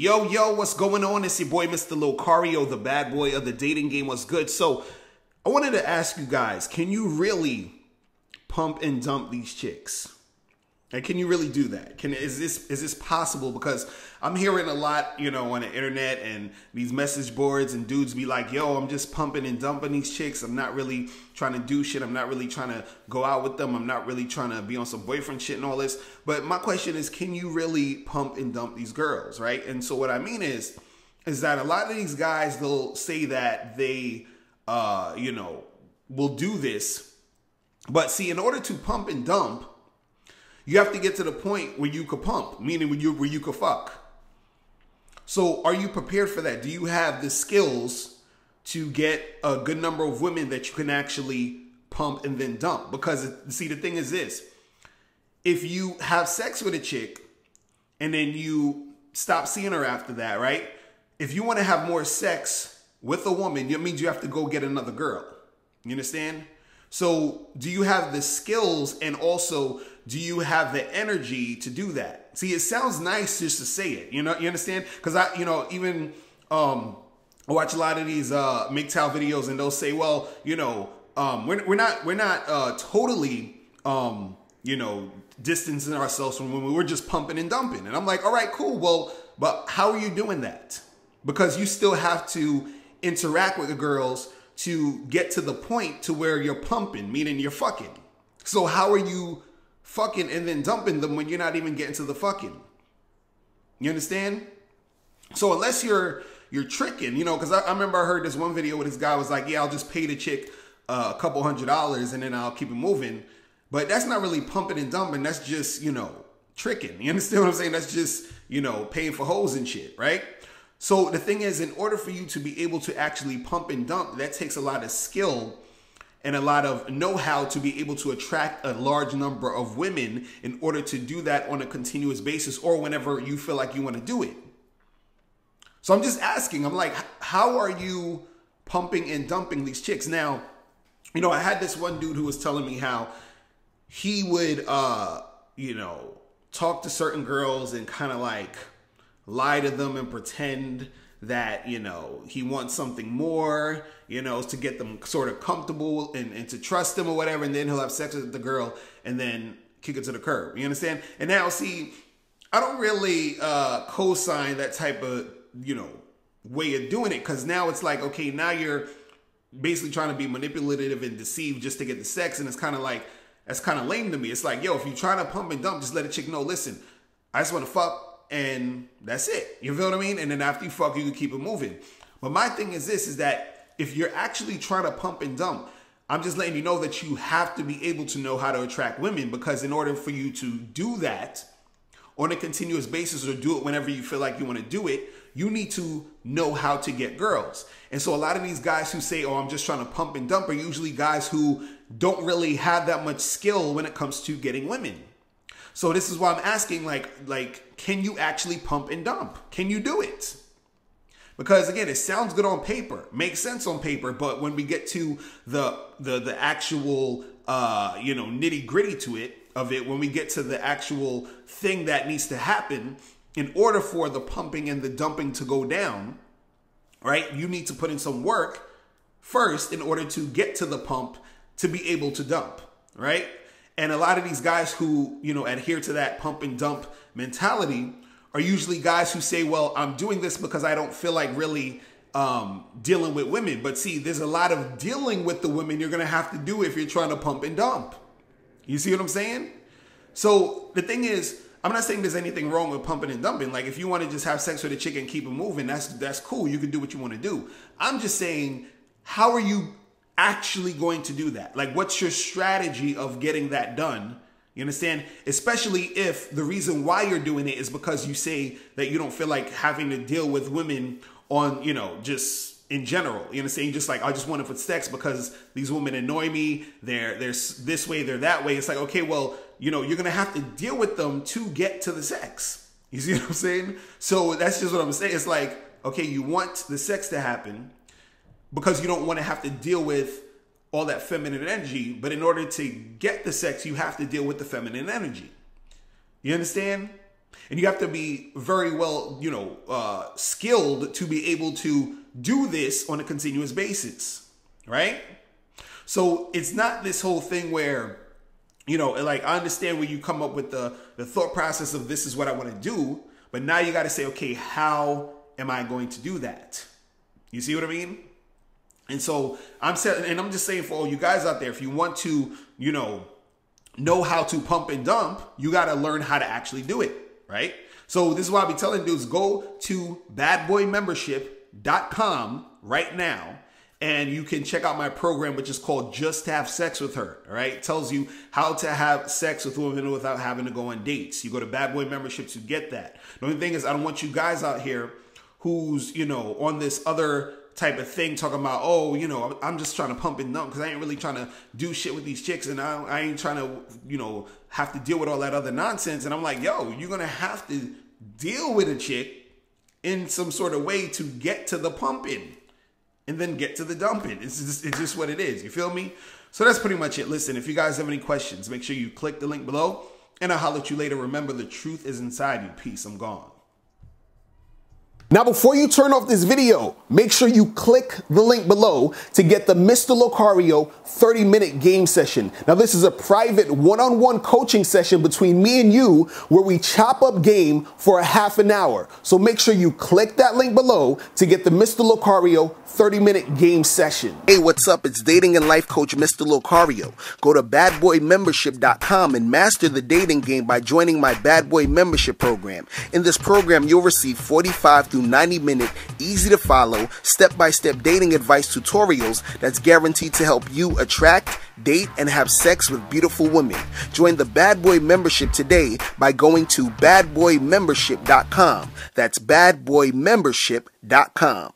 Yo, what's going on? It's your boy, Mr. Locario, the bad boy of the dating game. What's good? So I wanted to ask you guys, can you really pump and dump these chicks? And can you really do that? Is this possible? Because I'm hearing a lot, on the internet and these message boards, and dudes be like, yo, I'm just pumping and dumping these chicks. I'm not really trying to do shit. I'm not really trying to go out with them. I'm not really trying to be on some boyfriend shit and all this. But my question is, can you really pump and dump these girls, right? And so what I mean is that a lot of these guys, they'll say that they, will do this. But see, in order to pump and dump, you have to get to the point where you could pump, meaning where you could fuck. So are you prepared for that? Do you have the skills to get a good number of women that you can actually pump and then dump? Because see, the thing is this: if you have sex with a chick and then you stop seeing her after that, right? If you want to have more sex with a woman, it means you have to go get another girl. You understand? So do you have the skills, and also do you have the energy to do that? See, it sounds nice just to say it, you understand? Because I watch a lot of these MGTOW videos, and they'll say, well, we're not totally, distancing ourselves from women. We're just pumping and dumping. And I'm like, all right, cool. Well, but how are you doing that? Because you still have to interact with the girls to get to the point to where you're pumping, meaning you're fucking. So how are you fucking and then dumping them when you're not even getting to the fucking? You understand? So unless you're tricking, because I remember I heard this one video where this guy was like, yeah, I'll just pay the chick a couple $100 and then I'll keep it moving. But that's not really pumping and dumping. That's just, tricking. You understand what I'm saying? That's just, paying for hoes and shit, right? So the thing is, in order for you to be able to actually pump and dump, that takes a lot of skill and a lot of know-how to be able to attract a large number of women in order to do that on a continuous basis or whenever you feel like you want to do it. So I'm just asking, I'm like, how are you pumping and dumping these chicks? Now, I had this one dude who was telling me how he would, talk to certain girls and kind of like lie to them and pretend that, he wants something more, to get them sort of comfortable and to trust them or whatever. And then he'll have sex with the girl and then kick it to the curb. You understand? And now, see, I don't really co-sign that type of, way of doing it. Because now it's like, okay, now you're basically trying to be manipulative and deceive just to get the sex. And it's kind of like, that's kind of lame to me. It's like, yo, if you're trying to pump and dump, just let a chick know, listen, I just want to fuck. And that's it. You feel what I mean? And then after you fuck, you can keep it moving. But my thing is this, is that if you're actually trying to pump and dump, I'm just letting you know that you have to be able to know how to attract women, because in order for you to do that on a continuous basis or do it whenever you feel like you want to do it, you need to know how to get girls. And so a lot of these guys who say, oh, I'm just trying to pump and dump, are usually guys who don't really have that much skill when it comes to getting women. So this is why I'm asking, like, can you actually pump and dump? Can you do it? Because again, it sounds good on paper, makes sense on paper, but when we get to the actual nitty gritty of it, when we get to the actual thing that needs to happen in order for the pumping and the dumping to go down, right? You need to put in some work first in order to get to the pump to be able to dump, right? And a lot of these guys who, adhere to that pump and dump mentality are usually guys who say, well, I'm doing this because I don't feel like really dealing with women. But see, there's a lot of dealing with the women you're going to have to do if you're trying to pump and dump. You see what I'm saying? So the thing is, I'm not saying there's anything wrong with pumping and dumping. Like, if you want to just have sex with a chick and keep it moving, that's cool. You can do what you want to do. I'm just saying, how are you actually going to do that? Like, what's your strategy of getting that done? You understand? Especially if the reason why you're doing it is because you say that you don't feel like having to deal with women on, just in general. You understand? You're just like, I just want it for sex because these women annoy me. They're this way, they're that way. It's like, okay, well, you're going to have to deal with them to get to the sex. You see what I'm saying? So that's just what I'm saying. It's like, okay, you want the sex to happen because you don't want to have to deal with all that feminine energy. But in order to get the sex, you have to deal with the feminine energy. You understand? And you have to be very well, skilled to be able to do this on a continuous basis, right? So it's not this whole thing where, like, I understand where you come up with the thought process of this is what I want to do, but now you got to say, okay, how am I going to do that? You see what I mean? And so I'm just saying for all you guys out there, if you want to, know how to pump and dump, you got to learn how to actually do it, right? So this is why I be telling dudes, go to badboymembership.com right now, and you can check out my program, which is called Just Have Sex with Her. All right. It tells you how to have sex with women without having to go on dates. You go to Bad Boy Membership to get that. The only thing is, I don't want you guys out here who's, on this other type of thing talking about, I'm just trying to pump and dump because I ain't really trying to do shit with these chicks, and I ain't trying to, have to deal with all that other nonsense. And I'm like, yo, you're going to have to deal with a chick in some sort of way to get to the pumping and then get to the dumping. It's just what it is. You feel me? So that's pretty much it. Listen, if you guys have any questions, make sure you click the link below, and I'll holler at you later. Remember, the truth is inside you. Peace. I'm gone. Now, before you turn off this video, make sure you click the link below to get the Mr. Locario 30-minute game session. Now, this is a private one-on-one coaching session between me and you where we chop up game for a half an hour. So make sure you click that link below to get the Mr. Locario 30-minute game session. Hey, what's up? It's dating and life coach Mr. Locario. Go to badboymembership.com and master the dating game by joining my Bad Boy Membership program. In this program, you'll receive 45 to 90-minute, easy-to-follow, step-by-step dating advice tutorials that's guaranteed to help you attract, date, and have sex with beautiful women. Join the Bad Boy Membership today by going to badboymembership.com. That's badboymembership.com.